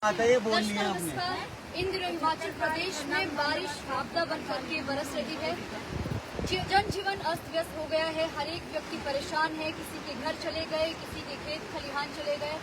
नमस्कार। इन दिनों हिमाचल प्रदेश में बारिश आपदा बनकर के बरस रही है। जनजीवन अस्त व्यस्त हो गया है। हर एक व्यक्ति परेशान है। किसी के घर चले गए, किसी के खेत खलिहान चले गए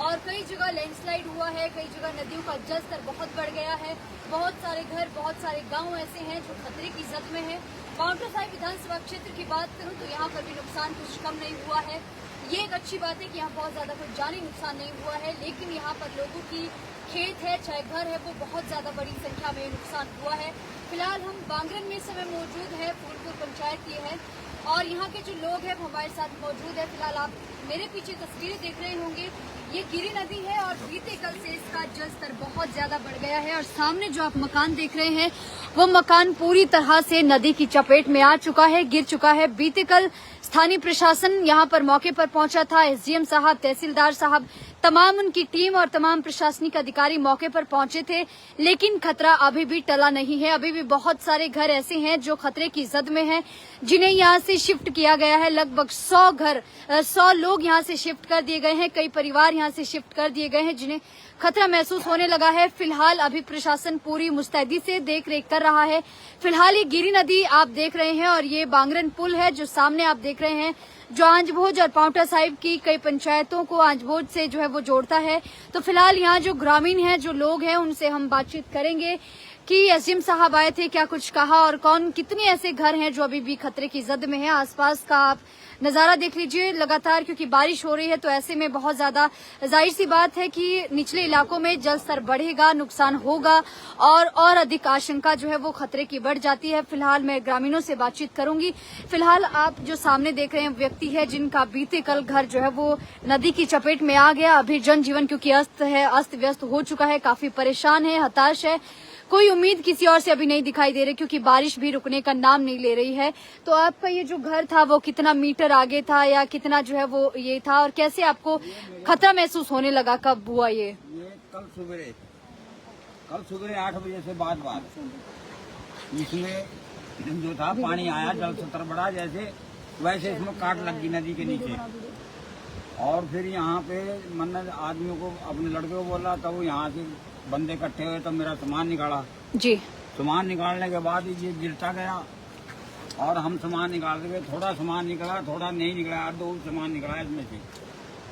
और कई जगह लैंडस्लाइड हुआ है। कई जगह नदियों का जलस्तर बहुत बढ़ गया है। बहुत सारे घर, बहुत सारे गांव ऐसे हैं जो खतरे की जद में है। पांवटा साहिब विधानसभा क्षेत्र की बात करूं तो यहाँ पर भी नुकसान कुछ कम नहीं हुआ है। ये एक अच्छी बात है कि यहाँ बहुत ज्यादा कोई जानी नुकसान नहीं हुआ है, लेकिन यहाँ पर लोगों की खेत है चाहे घर है वो बहुत ज्यादा बड़ी संख्या में नुकसान हुआ है। फिलहाल हम बांगरन में इस समय मौजूद है, फूलपुर पंचायत ये है और यहाँ के जो लोग हैं वो हमारे साथ मौजूद है। फिलहाल आप मेरे पीछे तस्वीरें देख रहे होंगे, ये गिरी नदी है और बीते कल से इसका जलस्तर बहुत ज्यादा बढ़ गया है और सामने जो आप मकान देख रहे हैं वो मकान पूरी तरह से नदी की चपेट में आ चुका है, गिर चुका है। बीते कल स्थानीय प्रशासन यहाँ पर मौके पर पहुंचा था। एसडीएम साहब, तहसीलदार साहब, तमाम उनकी टीम और तमाम प्रशासनिक अधिकारी मौके पर पहुंचे थे, लेकिन खतरा अभी भी टला नहीं है। अभी भी बहुत सारे घर ऐसे हैं जो खतरे की जद में हैं, जिन्हें यहाँ से शिफ्ट किया गया है। लगभग 100 लोग यहाँ से शिफ्ट कर दिए गए हैं। कई परिवार यहाँ से शिफ्ट कर दिए गए हैं जिन्हें खतरा महसूस होने लगा है। फिलहाल अभी प्रशासन पूरी मुस्तैदी से देख रेख कर रहा है। फिलहाल ये गिरी नदी आप देख रहे हैं और ये बांगरन पुल है जो सामने आप देख रहे हैं, जो आंजभोज और पांवटा साहिब की कई पंचायतों को आंजभोज से जो है वो जोड़ता है। तो फिलहाल यहाँ जो ग्रामीण हैं, जो लोग हैं, उनसे हम बातचीत करेंगे कि एसडीएम साहब आए थे, क्या कुछ कहा और कौन कितने ऐसे घर हैं जो अभी भी खतरे की जद में है। आसपास का आप नजारा देख लीजिए लगातार, क्योंकि बारिश हो रही है तो ऐसे में बहुत ज्यादा जाहिर सी बात है कि निचले इलाकों में जल स्तर बढ़ेगा, नुकसान होगा और अधिक आशंका जो है वो खतरे की बढ़ जाती है। फिलहाल मैं ग्रामीणों से बातचीत करूंगी। फिलहाल आप जो सामने देख रहे हैं व्यक्ति है जिनका बीते कल घर जो है वो नदी की चपेट में आ गया। अभी जनजीवन क्योंकि अस्त व्यस्त हो चुका है, काफी परेशान है, हताश है। कोई उम्मीद किसी और से अभी नहीं दिखाई दे रही क्योंकि बारिश भी रुकने का नाम नहीं ले रही है। तो आपका ये जो घर था वो कितना मीटर आगे था या कितना जो है वो ये था और कैसे आपको खतरा महसूस होने लगा, कब हुआ ये? कल सुबह 8 बजे से बाद इसमें जो था पानी आया, जल स्तर बढ़ा, जैसे वैसे इसमें काट लग गई नदी के नीचे। और फिर यहाँ पे मैंने आदमियों को, अपने लड़के को बोला, तब यहाँ से बंदे इकट्ठे हुए तो मेरा सामान निकाला जी। सामान निकालने के बाद ये गिरता गया और हम सामान निकालते गए। थोड़ा सामान निकला, थोड़ा नहीं निकला, 2 सामान निकला इसमें से।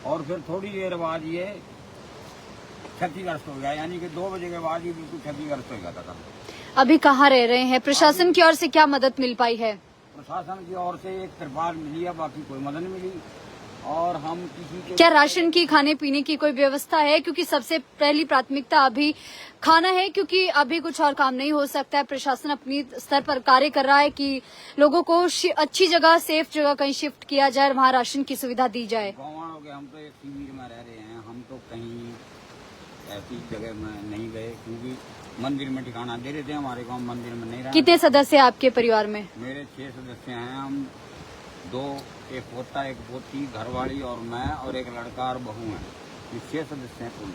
और फिर थोड़ी देर बाद ये क्षतिग्रस्त हो गया, यानी कि 2 बजे के बाद ये बिल्कुल क्षतिग्रस्त हो गया था। अभी कहाँ रह रहे हैं? प्रशासन की ओर से क्या मदद मिल पाई है? प्रशासन की ओर से एक तिरपाल मिली है, बाकी कोई मदद नहीं मिली। और हम किसी के क्या राशन की, खाने पीने की कोई व्यवस्था है? क्योंकि सबसे पहली प्राथमिकता अभी खाना है, क्योंकि अभी कुछ और काम नहीं हो सकता है। प्रशासन अपनी स्तर पर कार्य कर रहा है कि लोगों को अच्छी जगह, सेफ जगह कहीं शिफ्ट किया जाए और वहाँ राशन की सुविधा दी जाए। गाँव हो गए, हम तो एक शिविर में रह रहे हैं, हम तो कहीं ऐसी जगह में नहीं गए क्योंकि मंदिर में ठिकाना दे रहे थे। हमारे गाँव मंदिर में नहीं रहा। कितने सदस्य आपके परिवार में? मेरे 6 सदस्य हैं। हम 2, एक पोता, एक पोती, घरवाली और मैं और एक लड़का और बहू है। ये 6 सदस्य हैं कुल।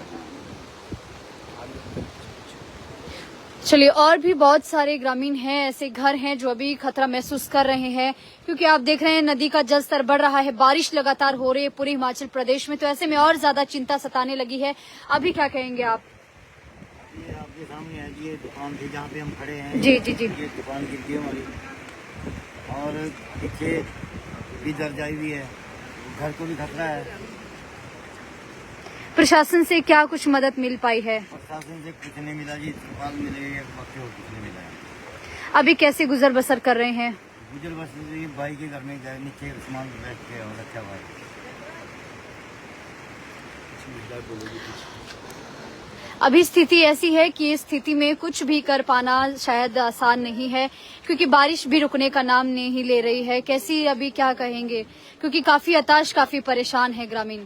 चलिए, और भी बहुत सारे ग्रामीण हैं, ऐसे घर हैं जो अभी खतरा महसूस कर रहे हैं, क्योंकि आप देख रहे हैं नदी का जल स्तर बढ़ रहा है, बारिश लगातार हो रही है पूरे हिमाचल प्रदेश में, तो ऐसे में और ज्यादा चिंता सताने लगी है। अभी क्या कहेंगे आप? ये आपके सामने है, ये दुकान थी जहाँ पे हम खड़े हैं। जी जी जी। ये दुकान गिर गई हमारी और पीछे भी दरजाई भी है, घर को भी खतरा है। प्रशासन से क्या कुछ मदद मिल पाई है? प्रशासन से कुछ नहीं मिला जी, तिरपाल मिलेगी बाकी और कुछ नहीं मिला है। अभी कैसे गुजर बसर कर रहे हैं? गुजर बस ये भाई के घर में जाए, नीचे सामान बैठ के और रखा हुआ है। अभी स्थिति ऐसी है कि इस स्थिति में कुछ भी कर पाना शायद आसान नहीं है, क्योंकि बारिश भी रुकने का नाम नहीं ले रही है। कैसी, अभी क्या कहेंगे, क्योंकि काफी हताश, काफी परेशान है ग्रामीण।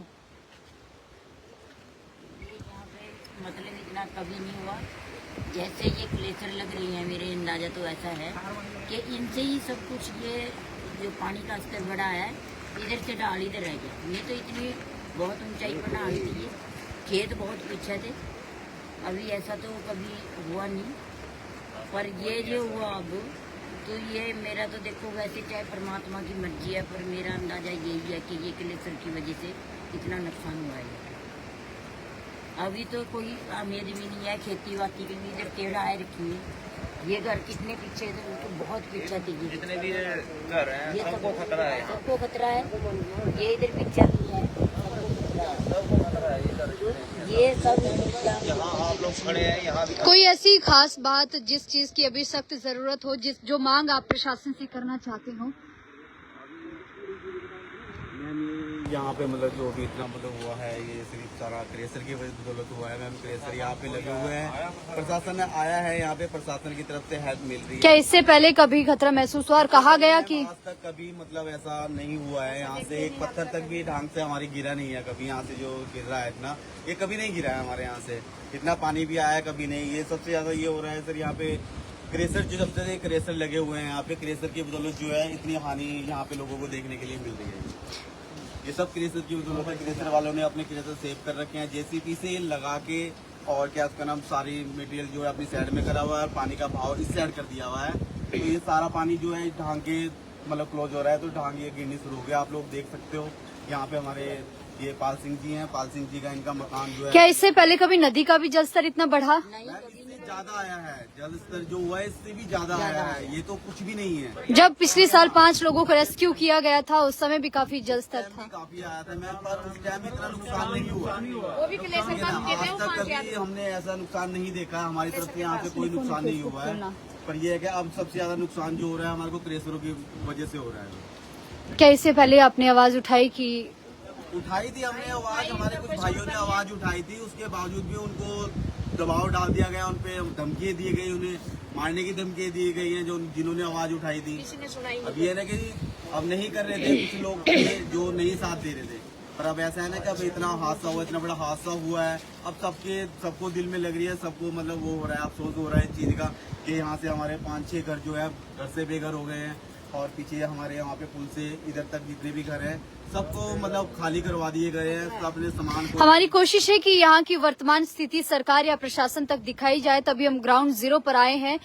मतलब इतना कभी नहीं हुआ, जैसे ये ग्लेशियर लग रही है, मेरे अंदाजा तो ऐसा है कि इनसे ही सब कुछ, ये जो पानी का स्तर बढ़ा है, इधर से ढाल इधर रह गया। ये तो इतनी बहुत ऊंचाई पर ढाल थी, ये खेत बहुत पीछे थे, अभी ऐसा तो कभी हुआ नहीं। पर ये जो हुआ अब, तो ये मेरा तो देखो, वैसे चाहे परमात्मा की मर्जी है, पर मेरा अंदाजा यही है कि ये ग्लेशियर की वजह से इतना नुकसान हुआ है। अभी तो कोई उम्मीद भी नहीं है खेती बाती की भी। इधर टेढ़ा है रखी है। ये घर कितने पीछे थे, तो बहुत पीछे थी। जितने भी घर हैं ये सबको खतरा है। सबको खतरा है। ये इधर पीछे भी है, सबको खतरा है इधर। ये सब यहाँ आप लोग खड़े हैं, यहाँ भी कोई ऐसी खास बात जिस चीज की अभी सख्त जरूरत हो, जो मांग आप प्रशासन से करना चाहते हो? यहाँ पे मतलब जो भी इतना मतलब हुआ है ये सिर्फ सारा क्रेशर की बदौलत हुआ है मैम। क्रेशर यहाँ पे लगे हुए हैं, प्रशासन आया है यहाँ पे, प्रशासन की तरफ से हेल्प मिल रही है। क्या इससे पहले कभी खतरा महसूस हुआ और कहा गया कि आज तक कभी मतलब ऐसा नहीं हुआ है। यहाँ से एक पत्थर तक भी ढंग से हमारी गिरा नहीं है कभी। यहाँ से जो गिर रहा है इतना, ये कभी नहीं गिरा है हमारे यहाँ से। इतना पानी भी आया कभी नहीं। ये सबसे ज्यादा ये हो रहा है सर, यहाँ पे क्रेशर जो सबसे ज्यादा क्रेशर लगे हुए हैं यहाँ पे, क्रेशर की बदौलत जो है इतनी हानि यहाँ पे लोगों को देखने के लिए मिल रही है। ये सब क्रेशर की बदौलत है। क्रेशर वालों ने अपने क्रेशर सेव कर रखे हैं जेसीबी से लगा के, और क्या उसका नाम, सारी मटेरियल जो है अपनी साइड में करा हुआ है और पानी का भाव इस साइड कर दिया हुआ है। तो ये सारा पानी जो है ढांग के मतलब क्लोज हो रहा है, तो ढांग ये गिरनी शुरू हो गया। आप लोग देख सकते हो यहाँ पे हमारे ये पाल सिंह जी हैं। पाल सिंह जी का इनका मकान जो है, क्या इससे पहले कभी नदी का भी जलस्तर इतना बढ़ा? इससे ज्यादा आया है। जल स्तर जो हुआ है इससे भी ज्यादा आया है। ये तो कुछ भी नहीं है। जब पिछले साल 5 लोगों को रेस्क्यू किया गया था उस समय भी काफी जलस्तर था। काफी आया था मैम, पर उस टाइम इतना नुकसान नहीं हुआ। वो भी क्लेशर ठीक है ना, आज तक कभी हमने ऐसा नुकसान नहीं देखा। हमारी तरफ से यहाँ से कोई नुकसान नहीं हुआ है। पर यह है कि अब सबसे ज्यादा नुकसान जो हो रहा है हमारे को क्रेशरों की वजह से हो रहा है। क्या इससे पहले आपने आवाज उठाई कि उठाई थी हमने आवाज, हमारे कुछ भाइयों ने आवाज उठाई थी, उसके बावजूद भी उनको दबाव डाल दिया गया, उनपे धमकी दी गई, उन्हें मारने की धमकी दी गई है जो जिन्होंने आवाज उठाई थी। अब ये ना कि अब नहीं कर रहे थे कुछ लोग जो नहीं साथ दे रहे थे, पर अब ऐसा है ना कि अब इतना हादसा हुआ, इतना बड़ा हादसा हुआ है, अब सबको दिल में लग रही है, सबको मतलब वो हो रहा है, अफसोस हो रहा है इस चीज का कि यहाँ से हमारे 5-6 घर जो है घर से बेघर हो गए हैं। और पीछे हमारे यहाँ पे पुल से इधर तक जितने भी घर हैं सबको मतलब खाली करवा दिए गए हैं। सब अपने सामान को, हमारी कोशिश है कि यहाँ की वर्तमान स्थिति सरकार या प्रशासन तक दिखाई जाए, तभी हम ग्राउंड जीरो पर आए हैं।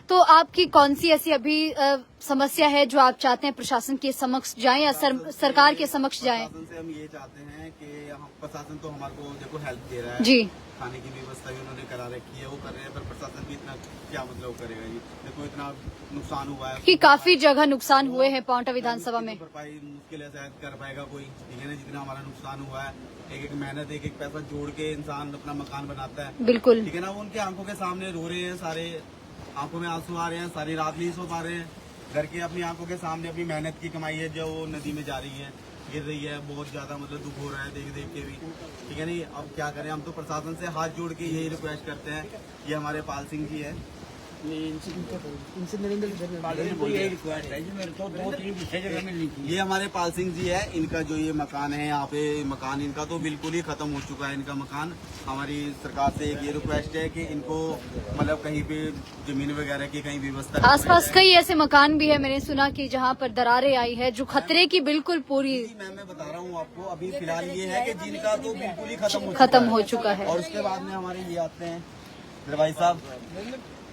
तो आपकी कौन सी ऐसी अभी समस्या है जो आप चाहते हैं प्रशासन के समक्ष जाए या सरकार के समक्ष जाए? प्रशासन से हम ये चाहते हैं कि यहाँ प्रशासन तो हमारे को देखो हेल्प दे रहा है जी, खाने की व्यवस्था भी उन्होंने करा रखी है, वो कर रहे हैं, पर प्रशासन भी इतना क्या मतलब करेगा जी। देखो इतना नुकसान हुआ है कि काफी जगह नुकसान हुए हैं पांवटा विधानसभा में। भरपाई मुश्किल है शायद कर पाएगा कोई, ठीक है ना। जितना हमारा नुकसान हुआ है, एक एक मेहनत, एक एक पैसा जोड़ के इंसान अपना मकान बनाता है, बिल्कुल, ठीक है ना। वो उनकी आंखों के सामने रो रहे हैं, सारे आंखों में आंसू आ रहे हैं, सारी रात नहीं सो पा रहे हैं। घर के अपनी आंखों के सामने अपनी मेहनत की कमाई है जो वो नदी में जा रही है, गिर रही है। बहुत ज्यादा मतलब दुख हो रहा है देख देख के भी, ठीक है नहीं। अब क्या करें, हम तो प्रशासन से हाथ जोड़ के यही रिक्वेस्ट करते हैं। ये हमारे पाल सिंह जी है, यही रिक्वेस्ट है जी मेरे को 2-3 पीछे जगह मिलनी चाहिए। ये हमारे पाल सिंह जी है। इनका जो ये मकान है यहाँ पे, मकान इनका तो बिल्कुल ही खत्म हो चुका है इनका मकान। हमारी सरकार से एक ये रिक्वेस्ट है कि इनको मतलब कहीं पे जमीन वगैरह की कहीं व्यवस्था। आसपास कई ऐसे मकान भी है, मैंने सुना कि जहाँ पर दरारें आई है, जो खतरे की बिल्कुल पूरी मैं बता रहा हूँ आपको, अभी फिलहाल ये है कि जिनका तो बिल्कुल ही खत्म हो चुका है। और उसके बाद में हमारे ये आते हैं मेरे भाई साहब,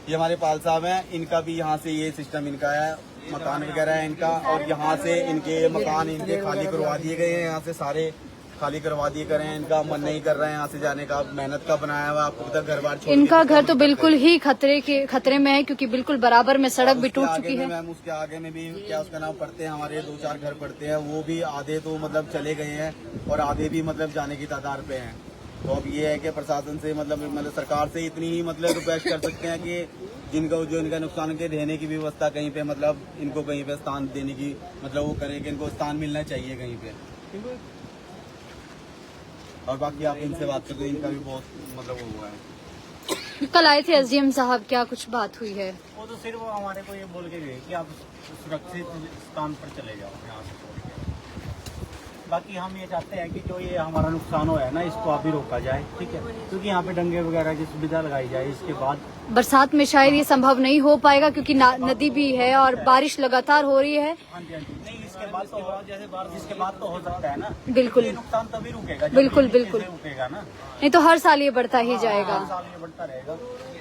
ये हमारे पाल साहब हैं। इनका भी यहाँ से ये सिस्टम इनका है, मकान वगैरह है इनका, और यहाँ से इनके मकान इनके खाली करवा दिए गए हैं। यहाँ से सारे खाली करवा दिए गए हैं। इनका मन नहीं कर रहा है यहाँ से जाने का, मेहनत का बनाया हुआ, आपको तक घर बार छोड़ इनका घर तो बिल्कुल ही खतरे में है, क्योंकि बिल्कुल बराबर में सड़क भी टूट चुकी है। मैम उसके आगे में भी क्या उसका नाम पड़ते हैं, हमारे 2-4 घर पड़ते हैं, वो भी आधे तो मतलब चले गए हैं और आधे भी मतलब जाने की तादाद पे हैं। तो अब ये है कि प्रशासन से मतलब सरकार से इतनी ही मतलब रिक्वेस्ट कर सकते हैं कि जिनको जो इनका नुकसान के रहने की व्यवस्था कहीं पे मतलब इनको कहीं पे स्थान देने की मतलब वो करें कि इनको स्थान मिलना चाहिए कहीं पे। और बाकी आप इनसे बात करते हैं, इनका भी बहुत मतलब वो हुआ है। कल आए थे एसडीएम साहब, क्या कुछ बात हुई है? वो तो सिर्फ हमारे को ये बोल के गए कि आप सुरक्षित स्थान पर चले जाओ यहाँ से छोड़ के। बाकी हम ये चाहते हैं कि जो ये हमारा नुकसान हुआ है ना, इसको अभी रोका जाए, ठीक है, क्योंकि यहाँ पे डंगे वगैरह की सुविधा लगाई जाए। इसके बाद बरसात में शायद ये संभव नहीं हो पाएगा, क्योंकि नदी भी है और बारिश लगातार हो रही है। हाँ जी, नहीं इसके बाद तो जैसे बारिश इसके बाद तो हो सकता है ना, बिल्कुल, ये नुकसान तभी रुकेगा जब बिल्कुल ये बिल्कुल रुकेगा ना, नहीं तो हर साल ये बढ़ता ही जाएगा। हर साल ये बढ़ता रहेगा।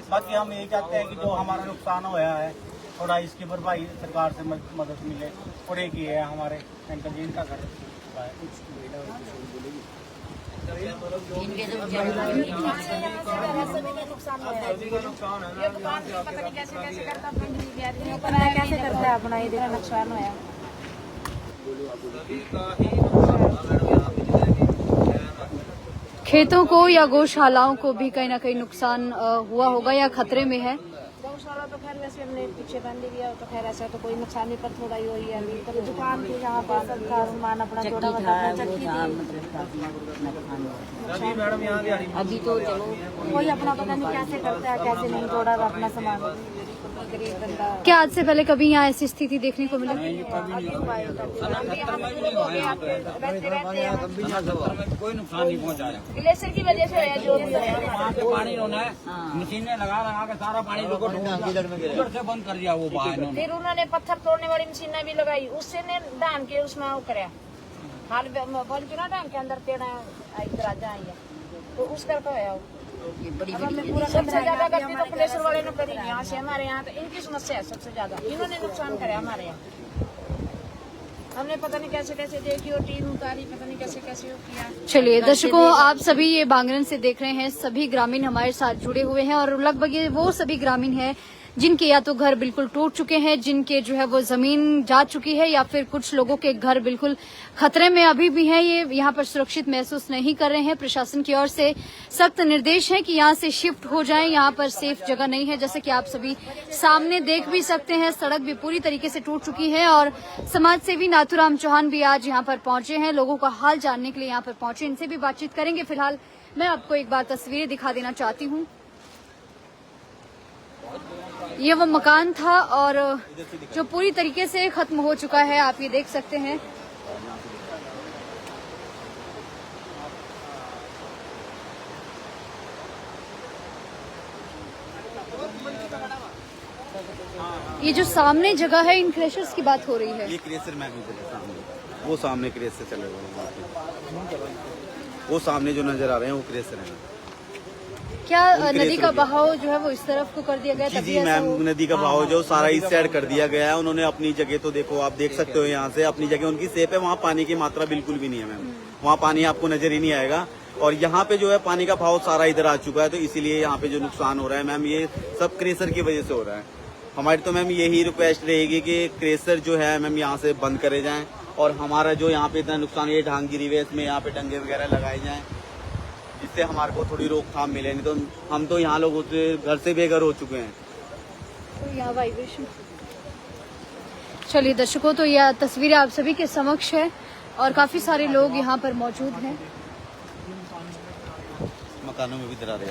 बाकी हम यही चाहते हैं कि जो हमारा नुकसान हुआ है थोड़ा इसकी भरपाई सरकार से मदद मिले। और एक ही है हमारे अंकल जी, इनका घर इनके तो कैसे करता है अपना ये नुकसान होया। खेतों को या गौशालाओं को भी कहीं ना कहीं नुकसान हुआ होगा या खतरे में है। गौशाला तो खैर वैसे हमने पीछे बंद दिया, तो खैर ऐसा तो कोई नुकसान नहीं, पर थोड़ा ही हो ही है। अभी तो दुकान थी जहाँ पर सबका सामान अपना चक्की थोड़ा था, मतलब वो चक्की था, थी, मतलब अभी तो चलो कोई अपना पता नहीं कैसे करता है कैसे नहीं, थोड़ा अपना सामान गरीब बंदा। क्या आज से पहले कभी यहाँ ऐसी स्थिति देखने को मिली? कोई नुकसान नहीं पहुँचाया। ग्लेशियर की वजह से है जो भी है। वहाँ पे पानी उन्होंने मशीनें लगा के सारा पानी उधर से बंद कर दिया वो बाहर। फिर उन्होंने पत्थर तोड़ने वाली मशीनें भी लगाई, उससे ने डाल के उसमें वो कराया हाल बोल के ना डाल के अंदर टेढ़ा दरवाजा आई है, तो उस करके है वो। ये बड़ी अब हमने पूरा सबसे ज्यादा गलती तो ग्लेशियर वाले ने करी यहाँ से। हमारे यहाँ तो इनकी समस्या है सबसे ज्यादा, इन्होंने नुकसान कराया हमारे यहाँ। हमने पता नहीं कैसे कैसे देखी और टीन उतारी, पता नहीं कैसे कैसे वो किया। चलिए दर्शकों, आप सभी ये बांगरन से देख रहे हैं, सभी ग्रामीण हमारे साथ जुड़े हुए हैं और लगभग ये वो सभी ग्रामीण हैं जिनके या तो घर बिल्कुल टूट चुके हैं, जिनके जो है वो जमीन जा चुकी है, या फिर कुछ लोगों के घर बिल्कुल खतरे में अभी भी हैं। ये यहाँ पर सुरक्षित महसूस नहीं कर रहे हैं। प्रशासन की ओर से सख्त निर्देश है कि यहाँ से शिफ्ट हो जाएं, यहाँ पर सेफ जगह नहीं है। जैसे कि आप सभी सामने देख भी सकते हैं, सड़क भी पूरी तरीके से टूट चुकी है और समाज सेवी नाथूराम चौहान भी आज यहाँ पर पहुंचे हैं, लोगों का हाल जानने के लिए यहाँ पर पहुंचे। इनसे भी बातचीत करेंगे। फिलहाल मैं आपको एक बार तस्वीरें दिखा देना चाहती हूँ। ये वो मकान था और जो पूरी तरीके से खत्म हो चुका है, आप ये देख सकते हैं। ये जो सामने जगह है, इन क्रेशर्स की बात हो रही है। ये क्रेशर मैं भी चले सामने, वो सामने क्रेशर चले गए, वो सामने जो नजर आ रहे हैं वो क्रेशर है। क्या नदी का बहाव जो है वो इस तरफ को कर दिया गया? जी जी मैम, नदी का बहाव जो सारा इस साइड कर दिया गया है। उन्होंने अपनी जगह तो देखो, आप देख सकते हो यहाँ से अपनी जगह उनकी सेफ है, वहाँ पानी की मात्रा बिल्कुल भी नहीं है मैम, वहाँ पानी आपको नजर ही नहीं आएगा। और यहाँ पे जो है पानी का भाव सारा इधर आ चुका है, तो इसीलिए यहाँ पे जो नुकसान हो रहा है मैम, ये सब क्रेशर की वजह से हो रहा है। हमारी तो मैम यही रिक्वेस्ट रहेगी कि क्रेशर जो है मैम यहाँ से बंद करे जाएं, और हमारा जो यहाँ पे इतना नुकसान, ये ढांग गिरी हुई है, इसमें यहाँ पे टंगे वगैरह लगाए जाएं, जिससे हमारे को थोड़ी रोकथाम मिले। नहीं तो हम तो यहाँ लोगों से घर से बेघर हो चुके हैं। तो यहाँ वाइब्रेशन। चलिए दर्शकों, तो यह तस्वीरें आप सभी के समक्ष है और काफी सारे लोग यहाँ पर मौजूद हैं। मकानों में भी दरारें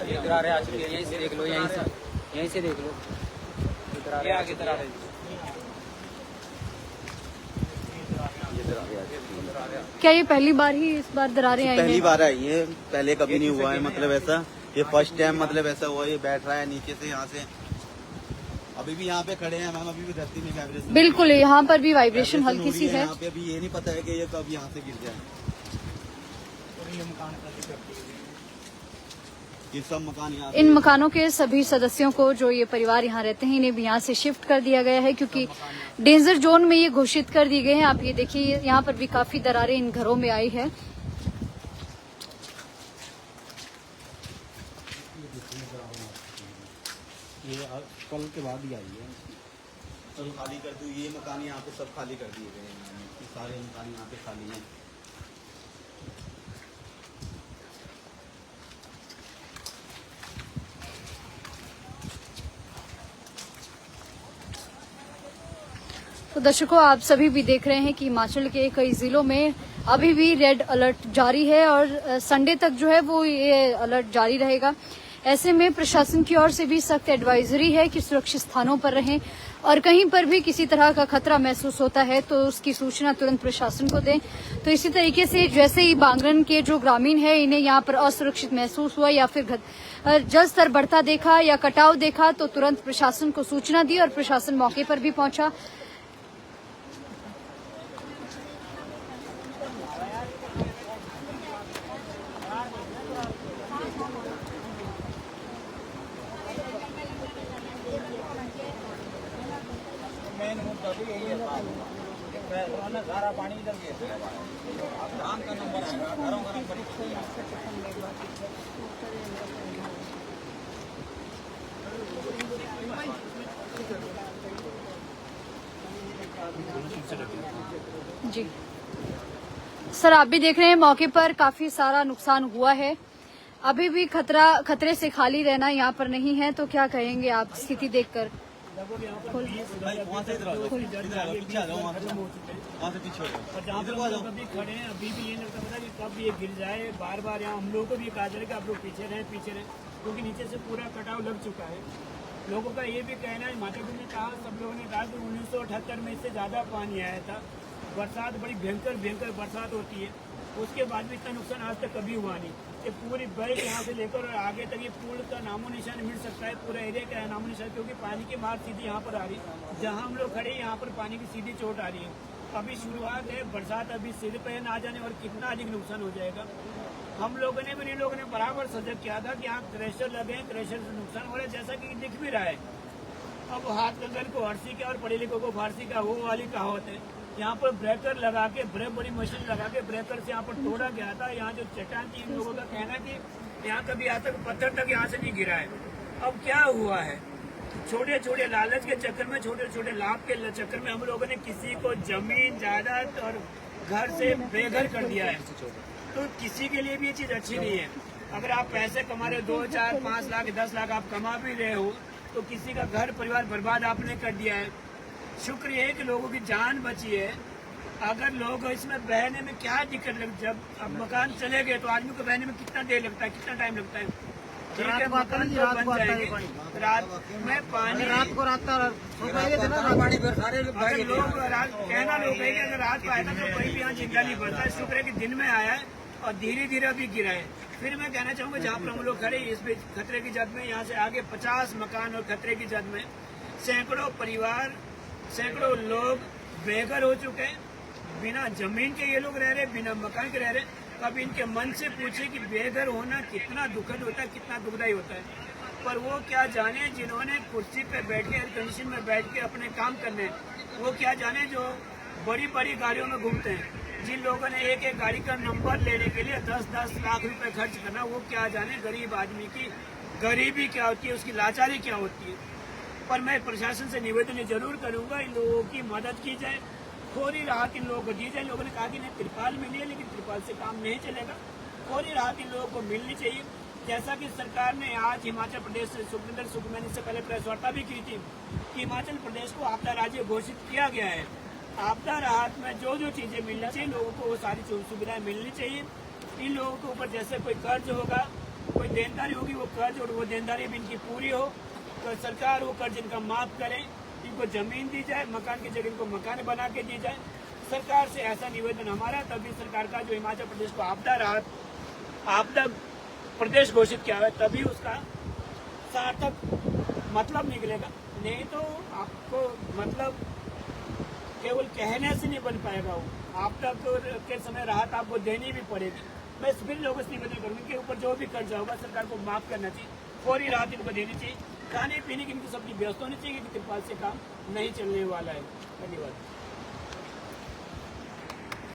आ रही हैं। यहीं से देख लो, यहीं से देख लो, ये आगे दरारें। क्या ये पहली बार ही इस बार दरारें आई हैं? पहली बार आई है, पहले कभी नहीं हुआ है, मतलब ऐसा ये फर्स्ट टाइम मतलब ऐसा हुआ। ये बैठ रहा है नीचे से, यहाँ से अभी भी यहाँ पे खड़े हैं मैम, अभी भी धरती में वाइब्रेशन। बिल्कुल, यहाँ पर भी वाइब्रेशन हल्की सी है। यहाँ पे अभी ये नहीं पता है कि ये कब यहाँ से गिर जाए। ये सब मकान यहाँ, इन मकानों के सभी सदस्यों को, जो ये परिवार यहाँ रहते हैं, इन्हें भी यहाँ से शिफ्ट कर दिया गया है, क्योंकि डेंजर जोन में ये घोषित कर दी गए हैं। आप ये देखिए, यहाँ पर भी काफी दरारें इन घरों में आई है। ये कल के बाद ही आई है। सब खाली कर दूँ, ये मकान यहाँ पे सब खाली कर दिए गए हैं, ये सारे मकान यहाँ पे खाली हैं। तो दर्शकों, आप सभी भी देख रहे हैं कि हिमाचल के कई जिलों में अभी भी रेड अलर्ट जारी है और संडे तक जो है वो ये अलर्ट जारी रहेगा। ऐसे में प्रशासन की ओर से भी सख्त एडवाइजरी है कि सुरक्षित स्थानों पर रहें और कहीं पर भी किसी तरह का खतरा महसूस होता है तो उसकी सूचना तुरंत प्रशासन को दें। तो इसी तरीके से जैसे ही बांगरन के जो ग्रामीण है, इन्हें यहाँ पर असुरक्षित महसूस हुआ या फिर जल स्तर बढ़ता देखा या कटाव देखा, तो तुरंत प्रशासन को सूचना दी और प्रशासन मौके पर भी पहुंचा। सारा पानी इधर गिर रहा है। अब धान का नंबर आएगा, घरों का नंबर नहीं आएगा। जी सर, आप भी देख रहे हैं मौके पर काफी सारा नुकसान हुआ है। अभी भी खतरे से खाली रहना यहाँ पर नहीं है, तो क्या कहेंगे आप स्थिति देखकर? कभी खड़े हैं, अभी भी ये नहीं पता कि कब ये गिर जाए। बार बार यहाँ हम लोगों को भी कहा जा रहा है कि आप लोग पीछे रहे, क्योंकि नीचे से पूरा कटाव लग चुका है। लोगों का ये भी कहना है, हिमाचल ने कहा, सब लोगों ने कहा कि 1978 में इससे ज़्यादा पानी आया था। बरसात बड़ी भयंकर बरसात होती है, उसके बाद भी इतना नुकसान आज तक कभी हुआ नहीं। ये पूरी बेल्ट यहाँ से लेकर और आगे तक ये पुल का नामो निशान मिल सकता है, पूरा एरिया का नामो निशान, क्योंकि पानी की मार सीधी यहाँ पर आ रही है। जहाँ हम लोग खड़े यहाँ पर पानी की सीधी चोट आ रही है। अभी शुरुआत है, बरसात अभी सिर पे ना जाने और कितना अधिक नुकसान हो जाएगा। हम लोगों ने भी, इन लोगों ने बराबर सजग किया था कि यहाँ क्रेशर लगे हैं, क्रेशर से नुकसान हो रहा है, जैसा कि दिख भी रहा है। अब हाथ कंगन को हर्षी का और पढ़े लिखों को फारसी का वो वाली कहावत है। यहाँ पर ब्रेकर लगा के, बड़ी मशीन लगा के ब्रेकर से यहाँ पर तोड़ा गया था। यहाँ जो चट्टान थी, इन लोगों का कहना है कि यहाँ कभी आज तक पत्थर तक यहाँ से नहीं गिरा है। अब क्या हुआ है, छोटे छोटे लालच के चक्कर में, छोटे छोटे लाभ के चक्कर में हम लोगों ने किसी को जमीन जायदाद और घर से बेघर कर दिया है। तो किसी के लिए भी ये चीज अच्छी नहीं है। अगर आप पैसे कमा रहे हो, 2, 4, 5 लाख 10 लाख आप कमा भी रहे हो, तो किसी का घर परिवार बर्बाद आपने कर दिया है। शुक्र ये है कि लोगों की जान बची है। अगर लोग इसमें बहने में क्या दिक्कत लगती, जब अब मकान चले गए तो आदमी को बहने में कितना देर लगता है, कितना टाइम लगता है। ठीक है, मकान तो बन जाएंगे, रात में पानी, रात को अगर लोग कहना लोग है कि अगर रात को आया था तो कोई भी यहाँ जिंदा नहीं बचता है। शुक्र है कि दिन में आया है और धीरे धीरे अभी गिरा है। फिर मैं कहना चाहूँगा, जहाँ पर हम लोग खड़े इस बीच खतरे की जद में, यहाँ से आगे 50 मकान और खतरे की जद में सैकड़ों परिवार, सैकड़ों लोग बेघर हो चुके हैं। बिना जमीन के ये लोग रह रहे, बिना मकान के रह रहे। अब इनके मन से पूछे कि बेघर होना कितना दुखद होता है, कितना दुखदायी होता है। पर वो क्या जाने जिन्होंने कुर्सी पे बैठ के, एयर कंडीशन में बैठ के अपने काम करने, वो क्या जाने जो बड़ी बड़ी गाड़ियों में घूमते हैं, जिन लोगों ने एक एक गाड़ी का नंबर लेने के लिए 10-10 लाख रुपए खर्च करना, वो क्या जाने गरीब आदमी की गरीबी क्या होती है, उसकी लाचारी क्या होती है। पर मैं प्रशासन से निवेदन जरूर करूंगा, इन लोगों की मदद की जाए, थोड़ी राहत इन लोगों को दी जाए। लोगों ने कहा कि नहीं त्रिपाल मिली है, लेकिन त्रिपाल से काम नहीं चलेगा, थोड़ी राहत इन लोगों को मिलनी चाहिए। जैसा कि सरकार ने आज हिमाचल प्रदेश से, सुखविंदर सुख मैंने इससे पहले प्रेस वार्ता भी की थी कि हिमाचल प्रदेश को आपदा राज्य घोषित किया गया है। आपदा राहत में जो जो चीजें मिलनी चाहिए लोगों को, वो सारी सुविधाएं मिलनी चाहिए। इन लोगों के ऊपर जैसे कोई कर्ज होगा, कोई देनदारी होगी, वो कर्ज और वो देनदारी भी इनकी पूरी हो, तो सरकार वो कर्ज इनका माफ करे, इनको जमीन दी जाए, मकान की जगह इनको मकान बना के दी जाए। सरकार से ऐसा निवेदन हमारा, तभी सरकार का जो हिमाचल प्रदेश को आपदा प्रदेश घोषित किया है, तभी उसका सार्थक मतलब निकलेगा। नहीं तो आपको मतलब केवल कहने से नहीं बन पाएगा। वो आपदा के समय राहत आपको देनी भी पड़ेगी। मैं फिर लोगों से निवेदन करूंगी कि ऊपर जो भी कर्जा होगा सरकार को माफ करना चाहिए, फौरी राहत इनको देनी चाहिए, खाने पीने की इनकी सबकी व्यवस्था होनी चाहिए कि त्रिपाल से काम नहीं चलने वाला है। धन्यवाद।